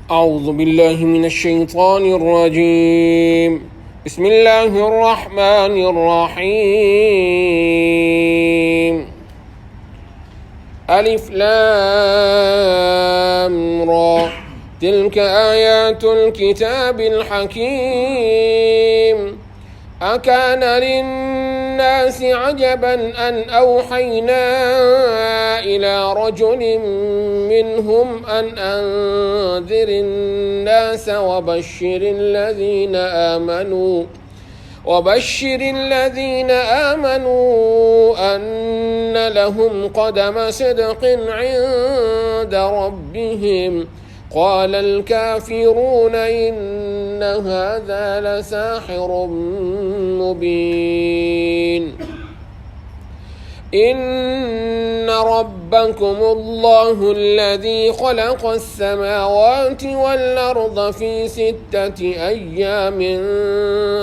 أعوذ بالله من الشيطان الرجيم بسم الله الرحمن الرحيم ألف لام را تلك آيات الكتاب الحكيم أكان للناس عجبا أن أوحينا إلى رجل منهم أن أنذر الناس وبشر الذين آمنوا أن لهم قدم صدق عند ربهم قال الكافرون إن هذا لساحر مبين إن ربكم الله الذي خلق السماوات والأرض في 6 أيام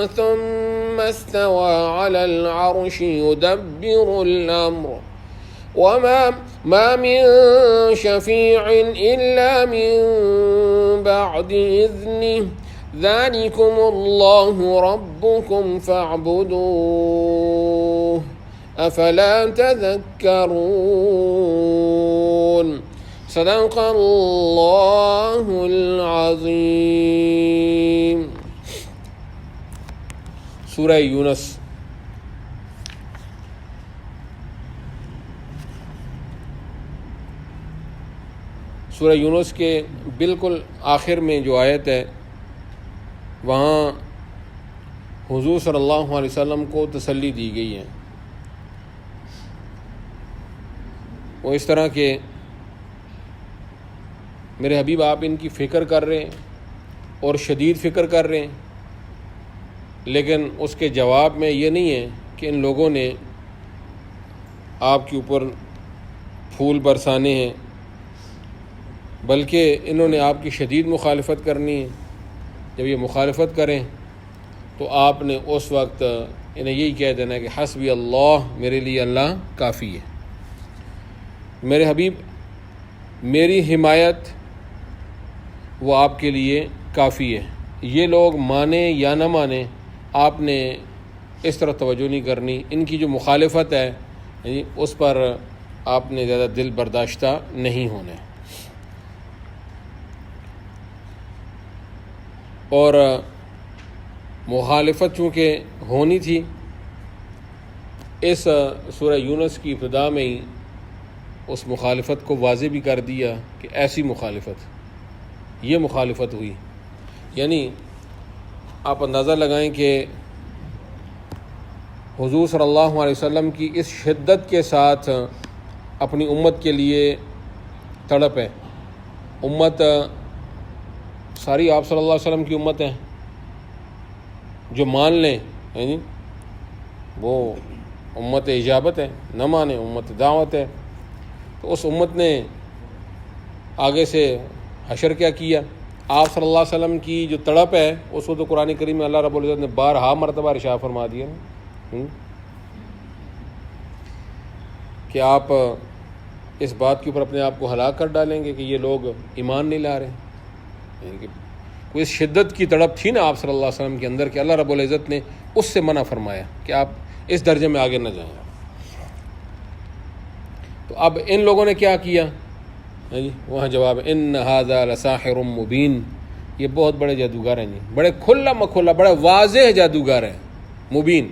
ثم استوى على العرش يدبر الأمر وما من شفيع إلا من بعد إذنه ذلكم الله ربكم فاعبدوه أفلا تذكرون صدق الله العظيم. سورہ یونس. سورہ یونس کے بالکل آخر میں جو آیت ہے وہاں حضور صلی اللہ علیہ وسلم کو تسلی دی گئی ہے. وہ اس طرح کہ میرے حبیب آپ ان کی فکر کر رہے ہیں اور شدید فکر کر رہے ہیں، لیکن اس کے جواب میں یہ نہیں ہے کہ ان لوگوں نے آپ کے اوپر پھول برسانے ہیں، بلکہ انہوں نے آپ کی شدید مخالفت کرنی ہے. جب یہ مخالفت کریں تو آپ نے اس وقت انہیں یہی کہہ دینا ہے کہ حسبی اللہ، میرے لیے اللہ کافی ہے. میرے حبیب میری حمایت وہ آپ کے لیے کافی ہے. یہ لوگ مانیں یا نہ مانیں، آپ نے اس طرح توجہ نہیں کرنی. ان کی جو مخالفت ہے اس پر آپ نے زیادہ دل برداشتہ نہیں ہونا. اور مخالفت چونکہ ہونی تھی، اس سورہ یونس کی ابتدا میں ہی اس مخالفت کو واضح بھی کر دیا کہ ایسی مخالفت، یہ مخالفت ہوئی. یعنی آپ اندازہ لگائیں کہ حضور صلی اللہ علیہ وسلم کی اس شدت کے ساتھ اپنی امت کے لیے تڑپ ہے. امت ساری آپ صلی اللہ علیہ وسلم کی امت ہے، جو مان لیں وہ امت اجابت ہے، نہ مانے امت دعوت ہے. تو اس امت نے آگے سے حشر کیا کیا؟ آپ صلی اللہ علیہ وسلم کی جو تڑپ ہے اس کو تو قرآن کریم میں اللہ رب العزت نے بارہا مرتبہ ارشاد فرما دیا کہ آپ اس بات کے اوپر اپنے آپ کو ہلاک کر ڈالیں گے کہ یہ لوگ ایمان نہیں لا رہے. یعنی کہ کوئی شدت کی تڑپ تھی نا آپ صلی اللہ علیہ وسلم کے اندر کہ اللہ رب العزت نے اس سے منع فرمایا کہ آپ اس درجے میں آگے نہ جائیں. تو اب ان لوگوں نے کیا کیا؟ وہاں جواب ان ھذا لساحر مبین، یہ بہت بڑے جادوگر ہیں، بڑے کھلا مکھلا بڑے واضح جادوگر ہیں. مبین،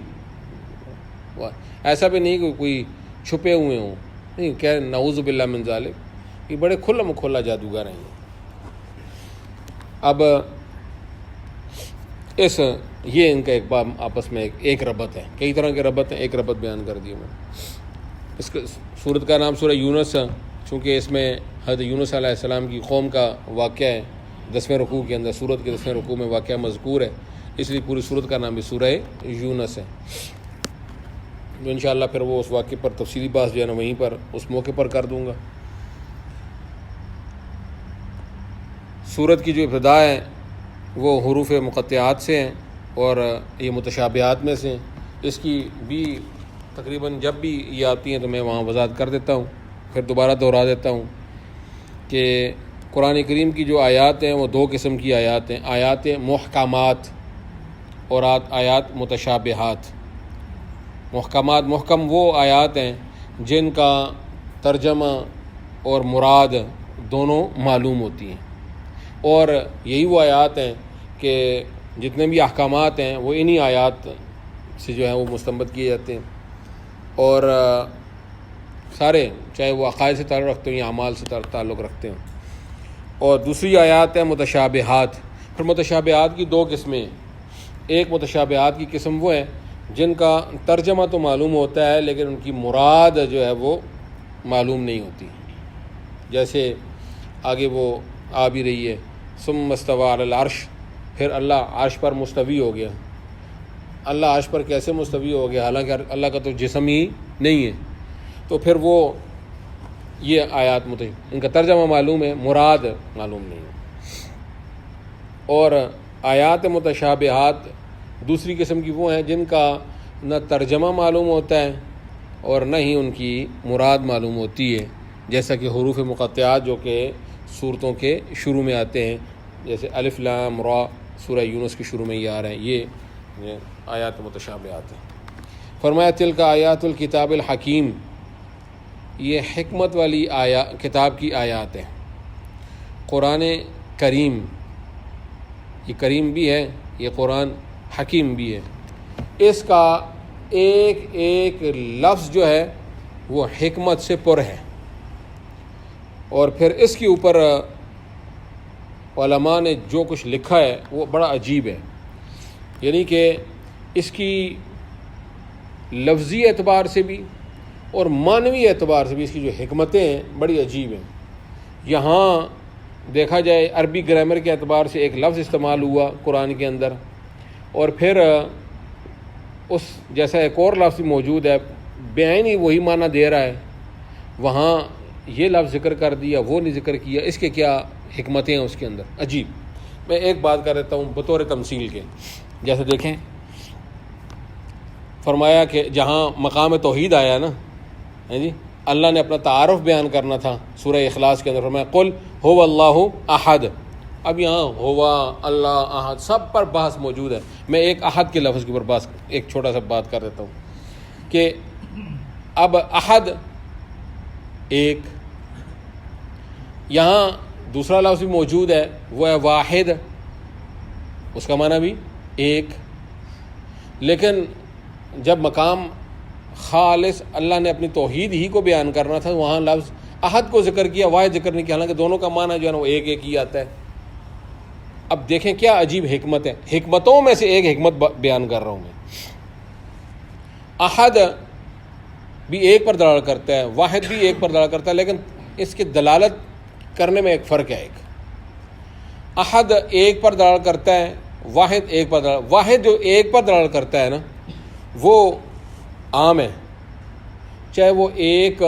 ایسا بھی نہیں کہ کوئی چھپے ہوئے ہوں، نہیں کہ نعوذ باللہ من ذالک، یہ بڑے کھلا مکھلا جادوگر ہیں. اب یہ ان کا ایک باب آپس میں ایک ربط ہے. کئی طرح کے ربط ہیں، ایک ربط بیان کر دی میں. اس سورت کا نام سورہ یونس ہے چونکہ اس میں حضرت یونس علیہ السلام کی قوم کا واقعہ ہے. 10ویں رکوع کے اندر، سورت کے 10ویں رکوع میں واقعہ مذکور ہے، اس لیے پوری سورت کا نام بھی سورہ یونس ہے. انشاءاللہ پھر وہ اس واقعے پر تفصیلی بحث جو ہے نا وہیں پر اس موقع پر کر دوں گا. سورت کی جو ابتدا ہے وہ حروف مقطعات سے ہیں اور یہ متشابہات میں سے ہیں. اس کی بھی تقریباً جب بھی یہ آتی ہیں تو میں وہاں وضاحت کر دیتا ہوں، پھر دوبارہ دہرا دیتا ہوں کہ قرآن کریم کی جو آیات ہیں وہ دو قسم کی آیات ہیں، آیات محکمات اور آیات متشابہات۔ محکمات، محکم وہ آیات ہیں جن کا ترجمہ اور مراد دونوں معلوم ہوتی ہیں، اور یہی وہ آیات ہیں کہ جتنے بھی احکامات ہیں وہ انہی آیات سے جو ہیں وہ مستنبط کیے جاتے ہیں، اور سارے چاہے وہ عقائد سے تعلق رکھتے ہوں یا اعمال سے تعلق رکھتے ہیں۔ اور دوسری آیات ہیں متشابہات۔ پھر متشابہات کی دو قسمیں، ایک متشابہات کی قسم وہ ہے جن کا ترجمہ تو معلوم ہوتا ہے لیکن ان کی مراد جو ہے وہ معلوم نہیں ہوتی، جیسے آگے وہ آ بھی رہی ہے ثم استوى علی العرش، پھر اللہ عرش پر مستوی ہو گیا۔ اللہ عرش پر کیسے مستوی ہو گیا حالانکہ اللہ کا تو جسم ہی نہیں ہے؟ تو پھر وہ یہ آیات ان کا ترجمہ معلوم ہے، مراد معلوم نہیں ہے۔ اور آیات متشابہات دوسری قسم کی وہ ہیں جن کا نہ ترجمہ معلوم ہوتا ہے اور نہ ہی ان کی مراد معلوم ہوتی ہے، جیسا کہ حروف مقطعات جو کہ صورتوں کے شروع میں آتے ہیں، جیسے الف لام را سورہ یونس کے شروع میں یہ آ رہے ہیں، یہ آیات متشابہات ہیں۔ فرمایا تلک آیات الکتاب الحکیم، یہ حکمت والی کتاب کی آیات ہیں۔ قرآن کریم، یہ کریم بھی ہے، یہ قرآن حکیم بھی ہے۔ اس کا ایک ایک لفظ جو ہے وہ حکمت سے پر ہے، اور پھر اس کے اوپر علماء نے جو کچھ لکھا ہے وہ بڑا عجیب ہے، یعنی کہ اس کی لفظی اعتبار سے بھی اور معنوی اعتبار سے بھی اس کی جو حکمتیں ہیں بڑی عجیب ہیں۔ یہاں دیکھا جائے عربی گرامر کے اعتبار سے ایک لفظ استعمال ہوا قرآن کے اندر، اور پھر اس جیسا ایک اور لفظ موجود ہے بعین ہی وہی معنی دے رہا ہے، وہاں یہ لفظ ذکر کر دیا وہ نہیں ذکر کیا، اس کے کیا حکمتیں ہیں اس کے اندر، عجیب۔ میں ایک بات کر دیتا ہوں بطور تمثیل کے، جیسے دیکھیں فرمایا کہ جہاں مقام توحید آیا نا جی، اللہ نے اپنا تعارف بیان کرنا تھا سورہ اخلاص کے اندر، فرمایا قل هو اللہ احد۔ اب یہاں ہوا اللہ احد سب پر بحث موجود ہے۔ میں ایک احد کے لفظ کے اوپر ایک چھوٹا سا بات کر دیتا ہوں کہ اب احد ایک، یہاں دوسرا لفظ بھی موجود ہے وہ ہے واحد، اس کا معنی بھی ایک، لیکن جب مقام خالص اللہ نے اپنی توحید ہی کو بیان کرنا تھا وہاں لفظ احد کو ذکر کیا، واحد ذکر نہیں کیا، حالانکہ دونوں کا معنی جو ہے نا وہ ایک ایک ہی آتا ہے۔ اب دیکھیں کیا عجیب حکمت ہے، حکمتوں میں سے ایک حکمت بیان کر رہا ہوں میں۔ احد بھی ایک پر دلالت کرتا ہے، واحد بھی ایک پر دلالت کرتا ہے، لیکن اس کی دلالت کرنے میں ایک فرق ہے۔ ایک احد ایک پر دلالت کرتا ہے، واحد ایک پر دلالت، واحد جو ایک پر دلالت کرتا ہے نا وہ عام ہے، چاہے وہ ایک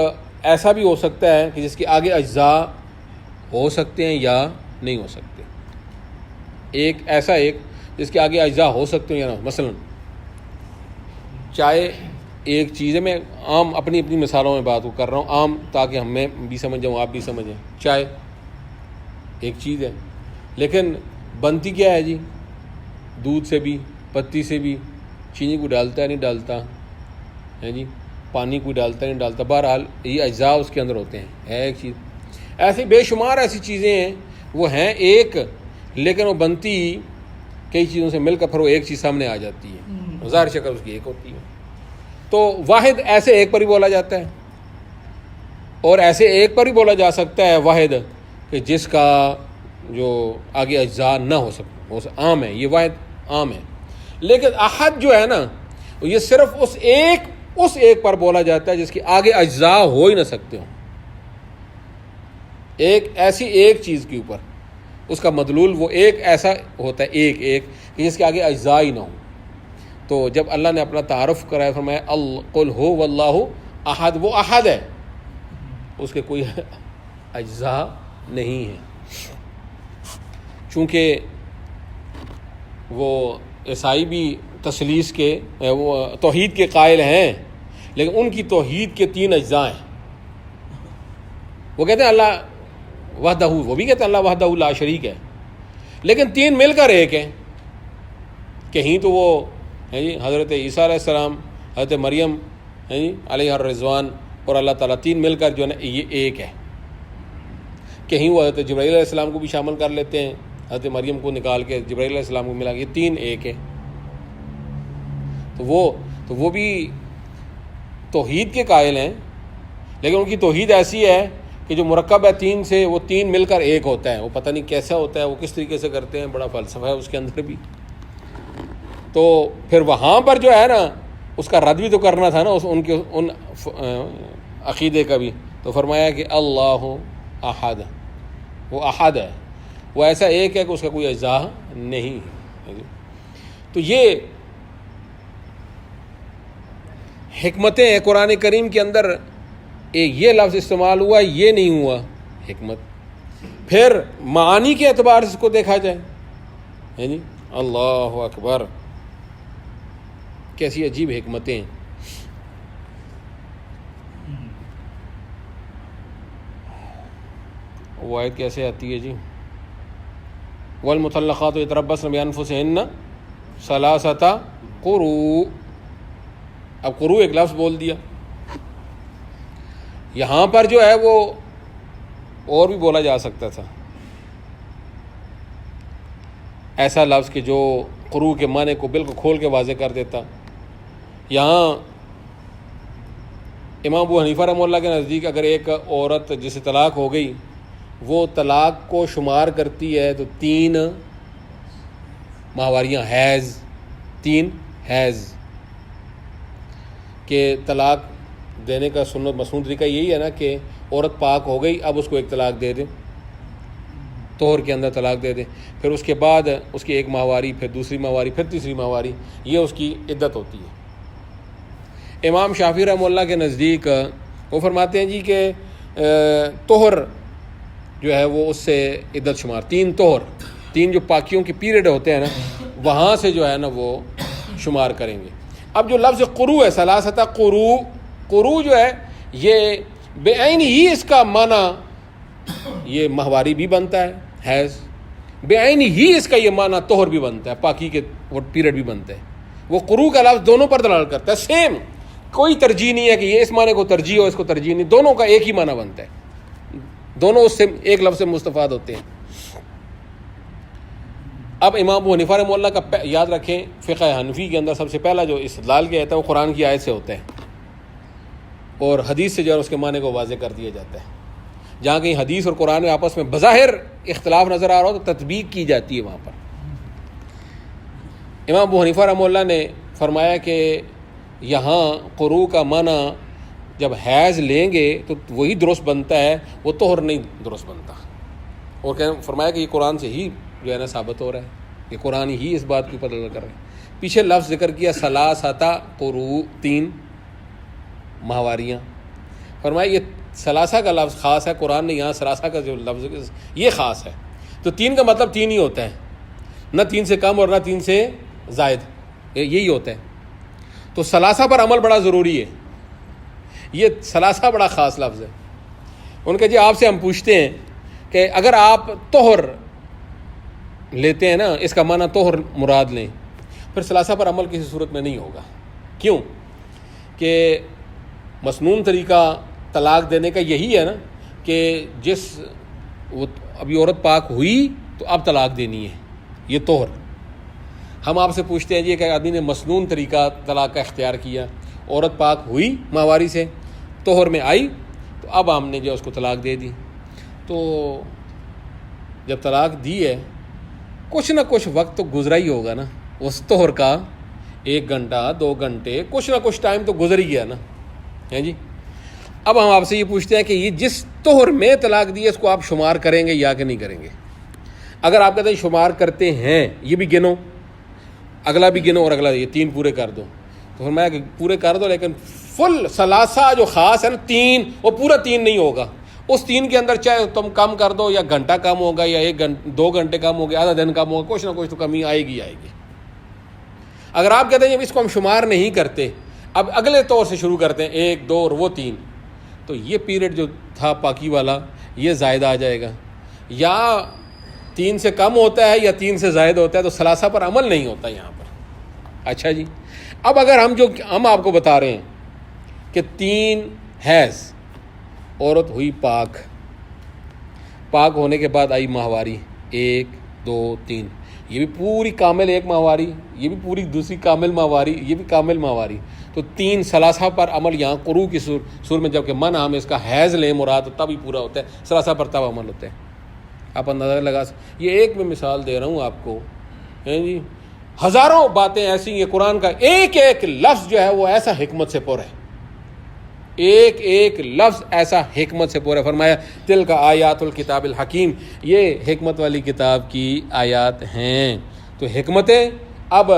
ایسا بھی ہو سکتا ہے کہ جس کے آگے اجزاء ہو سکتے ہیں یا نہیں ہو سکتے، ایک ایسا ایک جس کے آگے اجزاء ہو سکتے ہیں یا نہ، مثلا چاہے ایک چیز ہے، میں عام اپنی مثالوں میں بات کر رہا ہوں عام، تاکہ میں بھی سمجھ جاؤں آپ بھی سمجھیں۔ چائے ایک چیز ہے لیکن بنتی کیا ہے جی؟ دودھ سے بھی، پتی سے بھی، چینی کو ڈالتا ہے نہیں ڈالتا ہے جی، پانی کو ڈالتا ہے نہیں ڈالتا، بہرحال یہ اجزاء اس کے اندر ہوتے ہیں، ہے ایک چیز۔ ایسی بے شمار ایسی چیزیں ہیں وہ ہیں ایک، لیکن وہ بنتی کئی چیزوں سے مل کر پھر وہ ایک چیز سامنے آ جاتی ہے، ظاہر شکل اس کی ایک ہوتی ہے۔ تو واحد ایسے ایک پر ہی بولا جاتا ہے، اور ایسے ایک پر ہی بولا جا سکتا ہے واحد کہ جس کا جو آگے اجزاء نہ ہو سکے، وہ عام ہے، یہ واحد عام ہے۔ لیکن احد جو ہے نا یہ صرف اس ایک پر بولا جاتا ہے جس کے آگے اجزاء ہو ہی نہ سکتے ہوں، ایک ایسی ایک چیز کے اوپر اس کا مدلول وہ ایک ایسا ہوتا ہے، ایک کہ جس کے آگے اجزاء ہی نہ ہوں۔ تو جب اللہ نے اپنا تعارف کرایا فرمایا قل هو واللہ احد، وہ احد ہے، اس کے کوئی اجزاء نہیں ہے۔ چونکہ وہ عیسائی بھی تثلیث کے وہ توحید کے قائل ہیں، لیکن ان کی توحید کے 3 اجزاء ہیں۔ وہ کہتے ہیں اللہ وحدہ، وہ بھی کہتے ہیں اللہ وحدہ لا شریک ہے، لیکن تین مل کر ایک ہے. کہیں تو وہ ہیں جی حضرت عیسیٰ علیہ السلام، حضرت مریم ہیں جی علیہ الرضوان اور اللہ تعالیٰ، تین مل کر جو ہے نا یہ ایک ہے. کہیں وہ حضرت جبرائیل علیہ السلام کو بھی شامل کر لیتے ہیں، حضرت مریم کو نکال کے جبرائیل علیہ السلام کو ملا کے، یہ تین ایک ہے. تو وہ بھی توحید کے قائل ہیں، لیکن ان کی توحید ایسی ہے کہ جو مرکب ہے تین سے، وہ تین مل کر ایک ہوتا ہے. وہ پتہ نہیں کیسا ہوتا ہے، وہ کس طریقے سے کرتے ہیں، بڑا فلسفہ ہے اس کے اندر بھی. تو پھر وہاں پر جو ہے نا اس کا رد بھی تو کرنا تھا نا ان عقیدے کا بھی. تو فرمایا کہ اللہ احد، وہ احد ہے، وہ ایسا ایک ہے کہ اس کا کوئی اجزاء نہیں ہے. تو یہ حکمتیں ہیں قرآن کریم کے اندر. یہ لفظ استعمال ہوا، یہ نہیں ہوا حکمت. پھر معانی کے اعتبار سے اس کو دیکھا جائے، ہے جی اللہ اکبر، کیسی عجیب حکمتیں ہیں. وہ آیت کیسے آتی ہے جی؟ والمطلقات یتربصن بانفسہن ثلاثۃ قروء. اب قروء ایک لفظ بول دیا. یہاں پر جو ہے وہ اور بھی بولا جا سکتا تھا، ایسا لفظ کہ جو قروء کے معنی کو بالکل کھول کے واضح کر دیتا. یہاں امام ابو حنیفہ رحمہ اللہ کے نزدیک اگر ایک عورت جسے طلاق ہو گئی، وہ طلاق کو شمار کرتی ہے تو 3 ماہواریاں، حیض، 3 حیض، کہ طلاق دینے کا سنت مسنون طریقہ یہی ہے نا کہ عورت پاک ہو گئی، اب اس کو ایک طلاق دے دیں، طہر کے اندر طلاق دے دیں، پھر اس کے بعد اس کی 1 ماہواری، پھر دوسری ماہواری، پھر تیسری ماہواری، یہ اس کی عدت ہوتی ہے. امام شافعی رحمہ اللہ کے نزدیک وہ فرماتے ہیں جی کہ طہر جو ہے وہ اس سے عدت شمار، 3 طہر، 3 جو پاکیوں کے پیریڈ ہوتے ہیں نا، وہاں سے جو ہے نا وہ شمار کریں گے. اب جو لفظ قروء ہے، ثلاثۃ قروء، قروء جو ہے یہ بعین ہی اس کا معنی یہ ماہواری بھی بنتا ہے، حیض، بعین ہی اس کا یہ معنی طہر بھی بنتا ہے، پاکی کے وہ پیریڈ بھی بنتا ہے. وہ قروء کا لفظ دونوں پر دلالت کرتا ہے، سیم، کوئی ترجیح نہیں ہے کہ یہ اس معنی کو ترجیح ہو، اس کو ترجیح نہیں، دونوں کا ایک ہی معنی بنتا ہے، دونوں اس سے ایک لفظ سے مستفاد ہوتے ہیں. اب امام ابو حنیفہ رحمہ اللہ کا یاد رکھیں، فقہ حنفی کے اندر سب سے پہلا جو استدلال کیا جاتا ہے وہ قرآن کی آیت سے ہوتا ہے، اور حدیث سے جو ہے اس کے معنی کو واضح کر دیا جاتا ہے. جہاں کہیں حدیث اور قرآن میں آپس میں بظاہر اختلاف نظر آ رہا ہو تو تطبیق کی جاتی ہے وہاں پر. امام ابو حنیفہ رحمہ اللہ نے فرمایا کہ یہاں قروء کا معنی جب حیض لیں گے تو وہی درست بنتا ہے، وہ طہر نہیں درست بنتا. اور فرمایا کہ یہ قرآن سے ہی جو ہے نا ثابت ہو رہا ہے، کہ قرآن ہی اس بات کے اوپر دلالت کر رہا ہے. پیچھے لفظ ذکر کیا ثلاثۃ قروء، 3 ماہواریاں. فرمایا یہ ثلاثہ کا لفظ خاص ہے، قرآن نے یہاں ثلاثہ کا جو لفظ یہ خاص ہے. تو 3 کا مطلب 3 ہی ہوتا ہے، نہ 3 سے کم اور نہ 3 سے زائد، یہی ہوتا ہے. تو ثلاثہ پر عمل بڑا ضروری ہے، یہ ثلاثہ بڑا خاص لفظ ہے. ان کے جی آپ سے ہم پوچھتے ہیں کہ اگر آپ طہر لیتے ہیں نا، اس کا معنی طہر مراد لیں، پھر ثلاثہ پر عمل کسی صورت میں نہیں ہوگا. کیوں؟ کہ مسنون طریقہ طلاق دینے کا یہی ہے نا کہ وہ ابھی عورت پاک ہوئی تو اب طلاق دینی ہے، یہ طہر. ہم آپ سے پوچھتے ہیں جی کہ آدمی نے مسنون طریقہ طلاق کا اختیار کیا، عورت پاک ہوئی ماہواری سے، طہر میں آئی، تو اب ہم نے جو اس کو طلاق دے دی. تو جب طلاق دی ہے کچھ نہ کچھ وقت تو گزرا ہی ہوگا نا، اس طہر کا 1 گھنٹہ 2 گھنٹے کچھ نہ کچھ ٹائم تو گزر ہی گیا نا، ہے جی. اب ہم آپ سے یہ پوچھتے ہیں کہ یہ جس طہر میں طلاق دی ہے اس کو آپ شمار کریں گے یا کہ نہیں کریں گے؟ اگر آپ کہتے ہیں شمار کرتے ہیں، یہ بھی گنو، اگلا بھی گنو اور اگلا، یہ 3 پورے کر دو، تو فرمایا کہ پورے کر دو، لیکن فل ثلاثہ جو خاص ہے نا 3، وہ پورا 3 نہیں ہوگا. اس 3 کے اندر چاہے تم کم کر دو، یا گھنٹہ کم ہوگا، یا 2 گھنٹے کم ہوگا، آدھا دن کم ہوگا، کچھ نہ کچھ تو کمی آئے گی. اگر آپ کہتے ہیں اس کو ہم شمار نہیں کرتے، اب اگلے طور سے شروع کرتے ہیں 1 2 اور وہ 3، تو یہ پیریڈ جو تھا پاکی والا یہ زائد آ جائے گا، یا 3 سے کم ہوتا ہے یا 3 سے زائد ہوتا ہے تو ثلاثہ پر عمل نہیں ہوتا یہاں پر۔ اچھا جی، اب اگر ہم آپ کو بتا رہے ہیں کہ 3 حیض، عورت ہوئی پاک ہونے کے بعد آئی ماہواری 1 2 3، یہ بھی پوری کامل ایک ماہواری، یہ بھی پوری دوسری کامل ماہواری، یہ بھی کامل ماہواری، تو 3 ثلاثہ پر عمل یہاں قروء کی سور میں، جبکہ من ہم اس کا حیض لیں مراد تب ہی پورا ہوتا ہے، ثلاثہ پر تب عمل ہوتا ہے۔ آپ اندازہ لگا یہ ایک میں مثال دے رہا ہوں آپ کو، جی ہزاروں باتیں ایسی ہیں، قرآن کا ایک ایک لفظ جو ہے وہ ایسا حکمت سے پر ہے، ایک ایک لفظ ایسا حکمت سے پورا۔ فرمایا تل کا آیات الکتاب الحکیم، یہ حکمت والی کتاب کی آیات ہیں۔ تو حکمتیں اب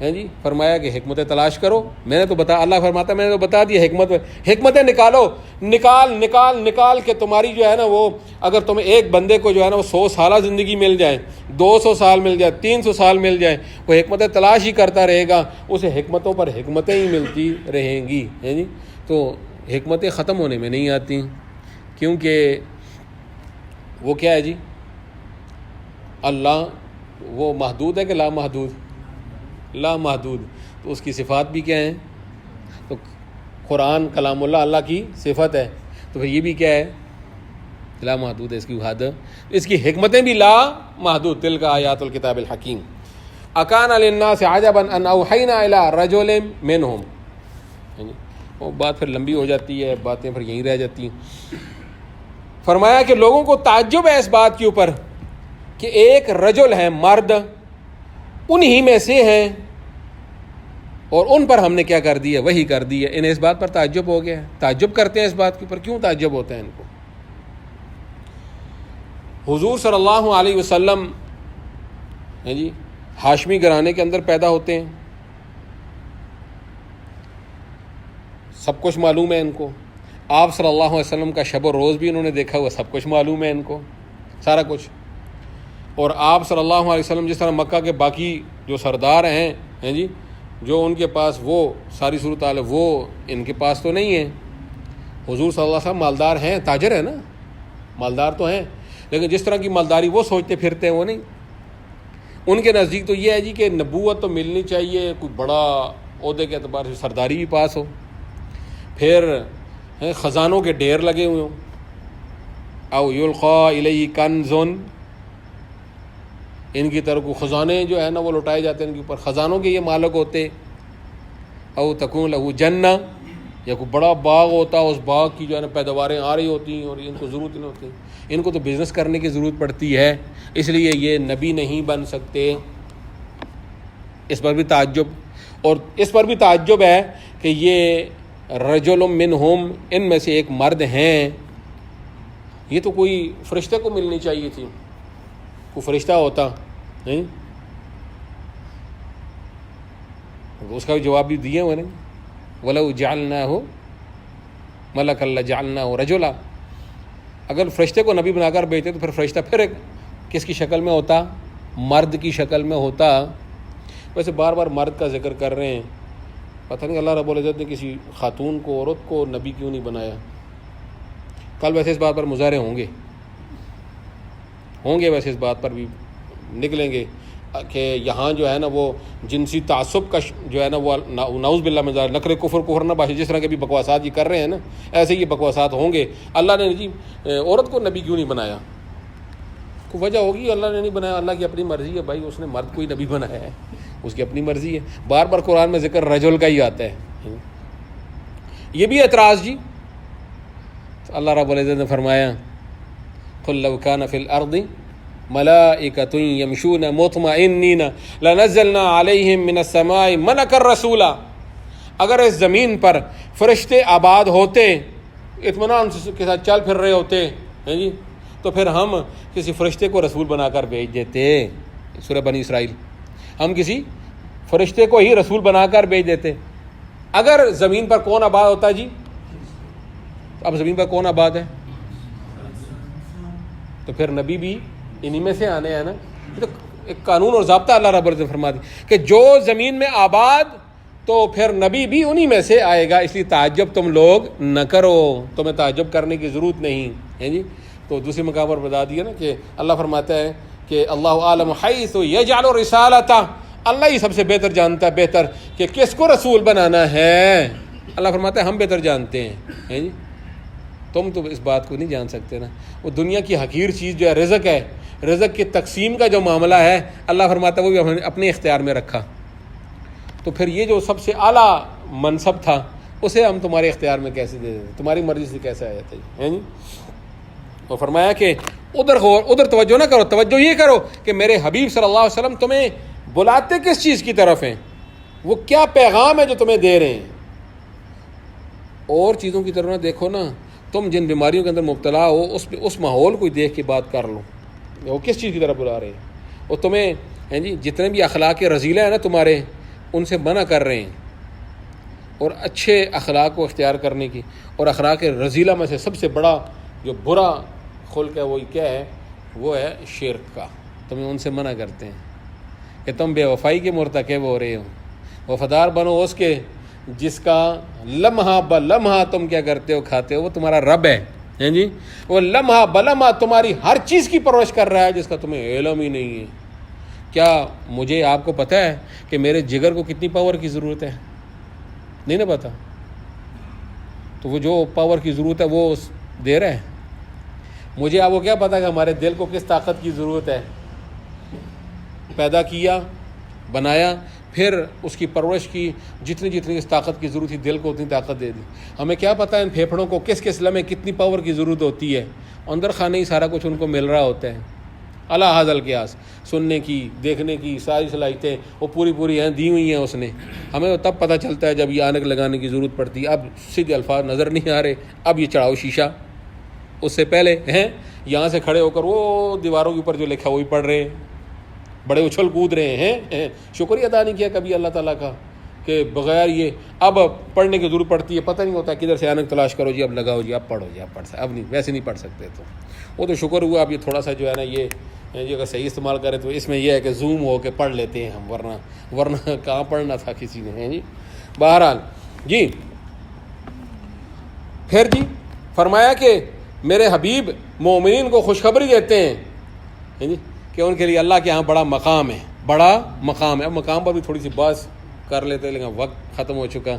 ہیں جی، فرمایا کہ حکمتیں تلاش کرو، میں نے تو اللہ فرماتا ہے میں نے تو بتا دیا حکمتیں نکالو، نکال کے تمہاری جو ہے نا وہ، اگر تمہیں ایک بندے کو جو ہے نا وہ 100 سالہ زندگی مل جائے، 200 سال مل جائے، 300 سال مل جائے، وہ حکمتیں تلاش ہی کرتا رہے گا، اسے حکمتوں پر حکمتیں ہی ملتی رہیں گی، ہیں جی۔ تو حکمتیں ختم ہونے میں نہیں آتی، کیونکہ وہ کیا ہے جی، اللہ وہ محدود ہے کہ لا محدود؟ لا محدود، تو اس کی صفات بھی کیا ہیں؟ تو قرآن کلام اللہ کی صفت ہے، تو پھر یہ بھی کیا ہے؟ لا محدود ہے، اس کی حد، اس کی حکمتیں بھی لا محدود۔ تلک آیات الکتاب الحکیم۔ اکان للناس عجبا ان اوحینا الی رجل منہم، وہ بات پھر لمبی ہو جاتی ہے، باتیں پھر یہیں رہ جاتی ہیں۔ فرمایا کہ لوگوں کو تعجب ہے اس بات کے اوپر کہ ایک رجل ہے، مرد انہی میں سے ہیں، اور ان پر ہم نے کیا کر دیا؟ وہی کر دی ہے۔ انہیں اس بات پر تعجب ہو گیا ہے، تعجب کرتے ہیں اس بات کے اوپر۔ کیوں تعجب ہوتا ہے ان کو؟ حضور صلی اللہ علیہ وسلم جی ہاشمی گھرانے کے اندر پیدا ہوتے ہیں، سب کچھ معلوم ہے ان کو۔ آپ صلی اللہ علیہ وسلم کا شب و روز بھی انہوں نے دیکھا ہوا، سب کچھ معلوم ہے ان کو، سارا کچھ۔ اور آپ صلی اللہ علیہ وسلم جس طرح مکہ کے باقی جو سردار ہیں جی، جو ان کے پاس وہ ساری صورتحال ہے، وہ ان کے پاس تو نہیں ہے۔ حضور صلی اللہ علیہ وسلم مالدار ہیں، تاجر ہیں نا، مالدار تو ہیں، لیکن جس طرح کی مالداری وہ سوچتے پھرتے ہیں وہ نہیں۔ ان کے نزدیک تو یہ ہے جی کہ نبوت تو ملنی چاہیے، کوئی بڑا عہدے کے اعتبار سے سرداری بھی پاس ہو، پھر خزانوں کے ڈھیر لگے ہوئے ہوں، او یلقا الیہ کنز، ان کی طرف کو خزانے جو ہے نا وہ لٹائے جاتے ہیں ان کے اوپر، خزانوں کے یہ مالک ہوتے، او تکون لہو جنہ، یا کوئی بڑا باغ ہوتا، اس باغ کی جو ہے نا پیداواریں آ رہی ہوتی ہیں اور ان کو ضرورت نہیں ہوتی، ان کو تو بزنس کرنے کی ضرورت پڑتی ہے، اس لیے یہ نبی نہیں بن سکتے۔ اس پر بھی تعجب، اور اس پر بھی تعجب ہے کہ یہ رجل منہم، ان میں سے ایک مرد ہیں، یہ تو کوئی فرشتے کو ملنی چاہیے تھی، کوئی فرشتہ ہوتا نہیں، اس کا بھی جواب بھی دیے ہوئے نہیں، وَلَوْ جَعَلْنَاهُ مَلَكًا لَجَعَلْنَاهُ رَجُلًا، اگر فرشتے کو نبی بنا کر بھیجتے تو پھر فرشتہ پھر کس کی شکل میں ہوتا؟ مرد کی شکل میں ہوتا۔ ویسے بار بار مرد کا ذکر کر رہے ہیں، پتہ نہیں اللہ رب العزت نے کسی خاتون کو، عورت کو نبی کیوں نہیں بنایا؟ کل ویسے اس بات پر مظاہرے ہوں گے، ویسے اس بات پر بھی نکلیں گے کہ یہاں جو ہے نا وہ جنسی تعصب کا جو ہے نا وہ نعوذ باللہ من ذالک، نکرے کفر نہ باشے، جس طرح کے بھی بکواسات یہ کر رہے ہیں نا، ایسے یہ بکواسات ہوں گے۔ اللہ نے جی عورت کو نبی کیوں نہیں بنایا؟ کوئی وجہ ہوگی، اللہ نے نہیں بنایا، اللہ کی اپنی مرضی ہے بھائی، اس نے مرد کو ہی نبی بنایا ہے، اس کی اپنی مرضی ہے۔ بار بار قرآن میں ذکر رجل کا ہی آتا ہے، یہ بھی اعتراض جی۔ اللہ رب العزت نے فرمایا قل لو کان فی الارض ملائکۃ یمشون مطمئنین لنزلنا علیہم من السماء ملکا رسولا، اگر اس زمین پر فرشتے آباد ہوتے، اطمینان کے ساتھ چل پھر رہے ہوتے ہیں جی، تو پھر ہم کسی فرشتے کو رسول بنا کر بھیج دیتے۔ سورہ بنی اسرائیل، ہم کسی فرشتے کو ہی رسول بنا کر بھیج دیتے۔ اگر زمین پر کون آباد ہوتا جی؟ اب زمین پر کون آباد ہے؟ تو پھر نبی بھی انہی میں سے آنے ہیں نا۔ تو ایک قانون اور ضابطہ اللہ رب العزت فرما دی کہ جو زمین میں آباد تو پھر نبی بھی انہی میں سے آئے گا، اس لیے تعجب تم لوگ نہ کرو، تمہیں تعجب کرنے کی ضرورت نہیں ہے جی۔ تو دوسرے مقام پر بتا دیا نا کہ اللہ فرماتا ہے کہ اللہ عالم حیث یجعل رسالتہ، اللہ ہی سب سے بہتر جانتا ہے، بہتر کہ کس کو رسول بنانا ہے۔ اللہ فرماتا ہے ہم بہتر جانتے ہیں جی، تم تو اس بات کو نہیں جان سکتے نا۔ وہ دنیا کی حقیر چیز جو ہے رزق ہے، رزق کی تقسیم کا جو معاملہ ہے، اللہ فرماتا ہے وہ بھی اپنے اختیار میں رکھا۔ تو پھر یہ جو سب سے اعلیٰ منصب تھا اسے ہم تمہارے اختیار میں کیسے دے دیتے، تمہاری مرضی سے کیسے آیا تھا جی۔ اور فرمایا کہ ادھر توجہ نہ کرو، توجہ یہ کرو کہ میرے حبیب صلی اللہ علیہ وسلم تمہیں بلاتے کس چیز کی طرف ہیں، وہ کیا پیغام ہے جو تمہیں دے رہے ہیں۔ اور چیزوں کی طرف نہ دیکھو نا، تم جن بیماریوں کے اندر مبتلا ہو اس ماحول کو دیکھ کے بات کر لو، وہ کس چیز کی طرف بلا رہے ہیں۔ اور تمہیں جی جتنے بھی اخلاق رذیلہ ہیں نا تمہارے، ان سے منع کر رہے ہیں، اور اچھے اخلاق کو اختیار کرنے کی۔ اور اخلاق رذیلہ میں سے سب سے بڑا جو برا خلق ہے وہ کیا ہے؟ وہ ہے شرک کا۔ تمہیں ان سے منع کرتے ہیں کہ تم بے وفائی کے مرتکب ہو رہے ہو، وفادار بنو اس کے جس کا لمحہ بلمحہ تم کیا کرتے ہو، کھاتے ہو، وہ تمہارا رب ہے جی۔ وہ لمحہ بلمحہ تمہاری ہر چیز کی پرورش کر رہا ہے جس کا تمہیں علم ہی نہیں ہے۔ کیا مجھے آپ کو پتہ ہے کہ میرے جگر کو کتنی پاور کی ضرورت ہے؟ نہیں نا پتہ؟ تو وہ جو پاور کی ضرورت ہے وہ دے رہا ہے۔ مجھے آپ کو کیا پتہ کہ ہمارے دل کو کس طاقت کی ضرورت ہے؟ پیدا کیا، بنایا، پھر اس کی پرورش کی، جتنی اس طاقت کی ضرورت تھی دل کو اتنی طاقت دے دی۔ ہمیں کیا پتہ ہے ان پھیپھڑوں کو کس لمحے کتنی پاور کی ضرورت ہوتی ہے؟ اندر خانے ہی سارا کچھ ان کو مل رہا ہوتا ہے۔ اللہ حاضل قیاس، سننے کی، دیکھنے کی ساری صلاحیتیں وہ پوری ہیں، دی ہوئی ہیں اس نے۔ ہمیں تو تب پتہ چلتا ہے جب یہ آنک لگانے کی ضرورت پڑتی ہے۔ اب سیدھے الفاظ نظر نہیں آ رہے، اب یہ چڑھاؤ شیشہ، اس سے پہلے ہیں یہاں سے کھڑے ہو کر وہ دیواروں کے اوپر جو لکھا وہی پڑھ رہے ہیں، بڑے اچھل کود رہے ہیں۔ شکریہ ادا نہیں کیا کبھی اللہ تعالیٰ کا کہ بغیر یہ اب پڑھنے کی ضرورت پڑتی ہے، پتہ نہیں ہوتا کدھر سے آنک تلاش کرو جی، اب لگاؤ جی، اب پڑھو جی، اب پڑھ سکتے، اب نہیں، ویسے نہیں پڑھ سکتے۔ تو وہ تو شکر ہوا اب یہ تھوڑا سا جو ہے نا یہ اگر صحیح استعمال کریں تو اس میں یہ ہے کہ زوم ہو کے پڑھ لیتے ہیں ہم، ورنہ کہاں پڑھنا تھا کسی نے جی۔ بہرحال جی پھر جی فرمایا کہ میرے حبیب مومنین کو خوشخبری دیتے ہیں جی کہ ان کے لیے اللہ کے ہاں بڑا مقام ہے، بڑا مقام ہے۔ اب مقام پر بھی تھوڑی سی بات کر لیتے ہیں لیکن وقت ختم ہو چکا۔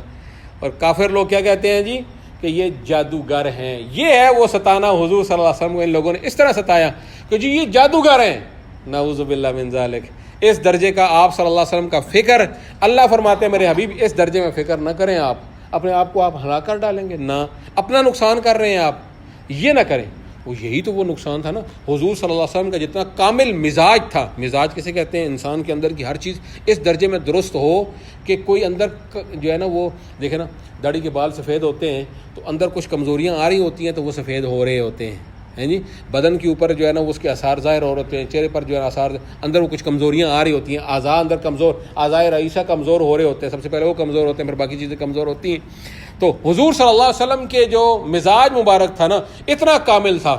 اور کافر لوگ کیا کہتے ہیں جی کہ یہ جادوگر ہیں۔ یہ ہے وہ ستانا حضور صلی اللہ علیہ وسلم کو ان لوگوں نے اس طرح ستایا کہ جی یہ جادوگر ہیں، نعوذ باللہ من ذالک۔ اس درجے کا آپ صلی اللہ علیہ وسلم کا فکر، اللہ فرماتے ہیں میرے حبیب اس درجے میں فکر نہ کریں، آپ اپنے آپ کو آپ ہلاک کر ڈالیں گے، نہ اپنا نقصان کر رہے ہیں آپ، یہ نہ کریں۔ یہی تو وہ نقصان تھا نا، حضور صلی اللہ علیہ وسلم کا جتنا کامل مزاج تھا، مزاج کسے کہتے ہیں؟ انسان کے اندر کی ہر چیز اس درجے میں درست ہو کہ کوئی اندر جو ہے نا وہ دیکھیں نا، داڑھی کے بال سفید ہوتے ہیں تو اندر کچھ کمزوریاں آ رہی ہوتی ہیں تو وہ سفید ہو رہے ہوتے ہیں جی۔ بدن کے اوپر جو ہے نا اس کے آثار ظاہر ہو رہے ہوتے ہیں، چہرے پر جو ہے آثار، اندر وہ کچھ کمزوریاں آ رہی ہوتی ہیں، اعضاء اندر کمزور، اعضاء رئیسہ کمزور ہو رہے ہوتے ہیں، سب سے پہلے وہ کمزور ہوتے ہیں، پھر باقی چیزیں کمزور ہوتی ہیں۔ تو حضور صلی اللہ علیہ وسلم کے جو مزاج مبارک تھا نا اتنا کامل تھا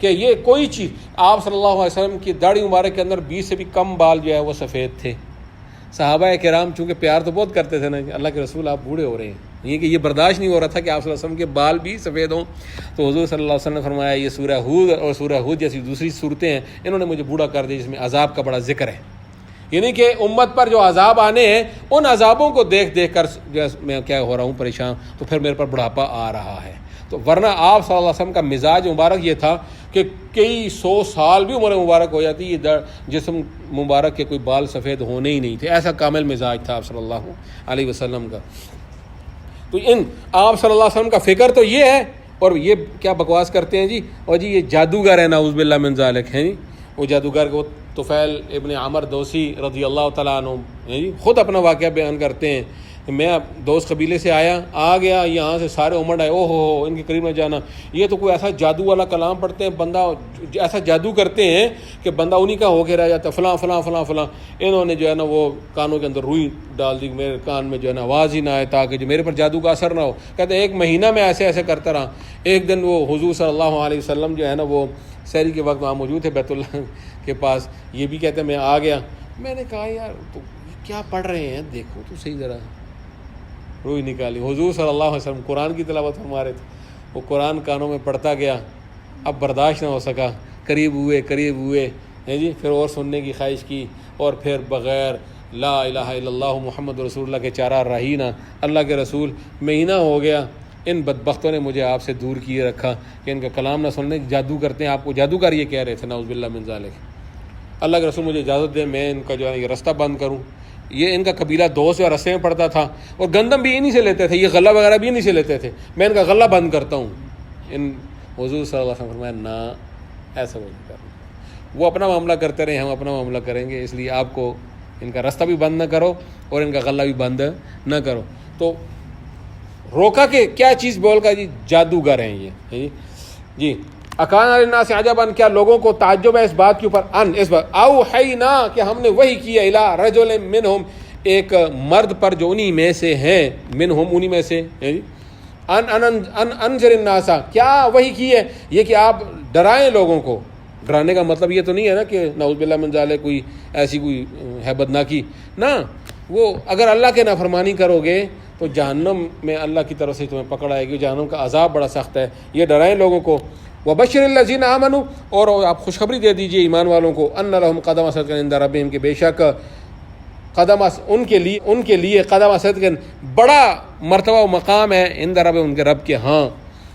کہ یہ کوئی چیز، آپ صلی اللہ علیہ وسلم کی داڑھی مبارک کے اندر 20 سے بھی کم بال جو ہے وہ سفید تھے۔ صحابہ کرام چونکہ پیار تو بہت کرتے تھے نا، اللہ کے رسول آپ بوڑھے ہو رہے ہیں، یہ کہ یہ برداشت نہیں ہو رہا تھا کہ آپ صلی اللہ علیہ وسلم کے بال بھی سفید ہوں۔ تو حضور صلی اللہ علیہ وسلم نے فرمایا یہ سورہ ہود اور سورہ ہود جیسی دوسری صورتیں ہیں، انہوں نے مجھے بوڑھا کر دیا جس میں عذاب کا بڑا ذکر ہے، یعنی کہ امت پر جو عذاب آنے ہیں ان عذابوں کو دیکھ کر جو میں کیا ہو رہا ہوں پریشان، تو پھر میرے پر بڑھاپا آ رہا ہے۔ تو ورنہ آپ صلی اللہ علیہ وسلم کا مزاج مبارک یہ تھا کہ کئی 100 سال بھی عمر مبارک ہو جاتی، یہ جسم مبارک کے کوئی بال سفید ہونے ہی نہیں تھے، ایسا کامل مزاج تھا آپ صلی اللہ علیہ وسلم کا۔ تو آپ صلی اللہ علیہ وسلم کا فکر تو یہ ہے، اور یہ کیا بکواس کرتے ہیں جی، اور جی یہ جادوگر ہے، نعوذ باللہ من ذالک ہے جی۔ وہ جادوگر کو طفیل ابن عمر دوسی رضی اللہ تعالیٰ عنہ جی خود اپنا واقعہ بیان کرتے ہیں کہ میں دوست قبیلے سے آ گیا یہاں سے سارے امڑ آئے، او ہو ان کے قریب نہ جانا، یہ تو کوئی ایسا جادو والا کلام پڑھتے ہیں، بندہ ایسا جادو کرتے ہیں کہ بندہ انہی کا ہو کے رہ جاتا ہے، فلاں فلاں فلاں فلاں۔ انہوں نے جو ہے نا وہ کانوں کے اندر روئی ڈال دی، میرے کان میں جو ہے نا آواز ہی نہ آئے تاکہ جو میرے پر جادو کا اثر نہ ہو۔ کہتے ہیں 1 مہینہ میں ایسے کرتا رہا۔ ایک دن وہ حضور صلی اللہ علیہ وسلم جو ہے نا وہ سحری کے وقت وہاں موجود تھے بیت اللہ کے پاس، یہ بھی کہتے ہیں میں آ گیا، میں نے کہا یار تو کیا پڑھ رہے ہیں، دیکھو تو صحیح ذرا، روئی نکالی. حضور صلی اللہ علیہ وسلم قرآن کی تلاوت فرما رہے تھے, وہ قرآن کانوں میں پڑھتا گیا, اب برداشت نہ ہو سکا, قریب ہوئے ہیں جی, پھر اور سننے کی خواہش کی, اور پھر بغیر لا الہ الا اللہ محمد رسول اللہ کے چارہ راہی نہ, اللہ کے رسول مہینہ ہو گیا, ان بدبختوں نے مجھے آپ سے دور کیے رکھا کہ ان کا کلام نہ سننے, جادو کرتے ہیں, آپ کو جادوگر یہ کہہ رہے تھے, نعوذ باللہ من ذالک. اللہ کے رسول مجھے اجازت دیں میں ان کا جو ہے یہ رستہ بند کروں. یہ ان کا قبیلہ دوست اور رستے میں پڑتا تھا, اور گندم بھی انہی سے لیتے تھے, یہ غلہ وغیرہ بھی انہی سے لیتے تھے, میں ان کا غلہ بند کرتا ہوں. ان حضور صلی اللہ علیہ وسلم فرمایا نہ, ایسا وہ نہیں کرنا. وہ اپنا معاملہ کرتے رہے, ہم اپنا معاملہ کریں گے, اس لیے آپ کو ان کا رستہ بھی بند نہ کرو اور ان کا غلہ بھی بند نہ کرو. تو روکا کہ کیا چیز بول کا جی, جادوگر ہیں یہ جی. اکان الناس عجبا, کیا لوگوں کو تعجب ہے اس بات کے اوپر, اس بات اوحینا کہ ہم نے وحی کیا, الی رجل منہم, ایک مرد پر جو انہی میں سے ہیں, منہم انہی میں سے, انذر الناس, کیا وحی کی ہے یہ کہ آپ ڈرائیں لوگوں کو. ڈرانے کا مطلب یہ تو نہیں ہے نا کہ نعوذ باللہ من ذالک کوئی ایسی کوئی ہے بدناکی, نہ, وہ اگر اللہ کے نافرمانی کرو گے تو جہنم میں اللہ کی طرف سے تمہیں پکڑ آئے گی, جہنم کا عذاب بڑا سخت ہے. یہ ڈرائیں لوگوں کو. وبشر الذین آمنوا, اور آپ خوشخبری دے دیجئے ایمان والوں کو, ان لہم قدم صدق عند ربہم, کہ بے شک قدم ان کے لیے قدم صدق بڑا مرتبہ و مقام ہے, عند ربہم, ان کے رب کے ہاں.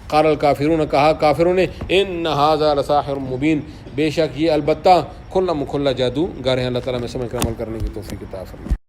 قال الکافرون, کہا کافروں نے, ان ھذا لساحر مبین, بے شک یہ البتہ کھلا مکھلا جادو گر ہے. اللہ تعالیٰ میں سمجھ کر عمل کرنے کی توفیق عطا فرمائے.